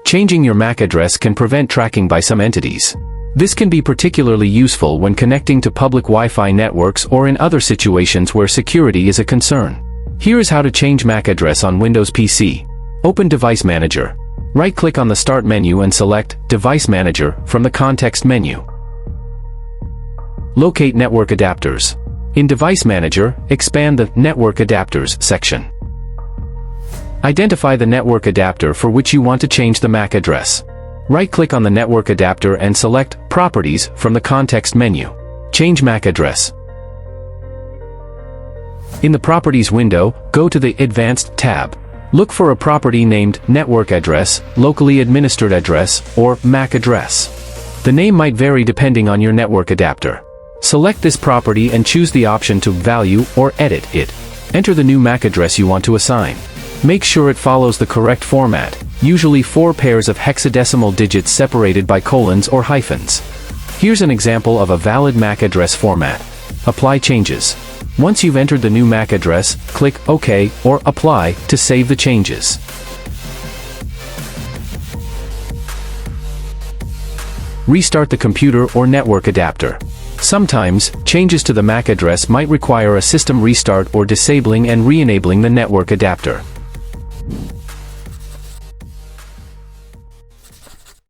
Changing your MAC address can prevent tracking by some entities. This can be particularly useful when connecting to public Wi-Fi networks or in other situations where security is a concern. Here is how to change MAC address on Windows PC. Open Device Manager. Right-click on the Start menu and select Device Manager from the context menu. Locate Network Adapters. In Device Manager, expand the Network Adapters section. Identify the network adapter for which you want to change the MAC address. Right-click on the network adapter and select Properties from the context menu. Change MAC address. In the Properties window, go to the Advanced tab. Look for a property named Network Address, Locally Administered Address, or MAC address. The name might vary depending on your network adapter. Select this property and choose the option to Value or Edit it. Enter the new MAC address you want to assign. Make sure it follows the correct format, usually 4 pairs of hexadecimal digits separated by colons or hyphens. Here's an example of a valid MAC address format. Apply changes. Once you've entered the new MAC address, click OK or Apply to save the changes. Restart the computer or network adapter. Sometimes, changes to the MAC address might require a system restart or disabling and re-enabling the network adapter.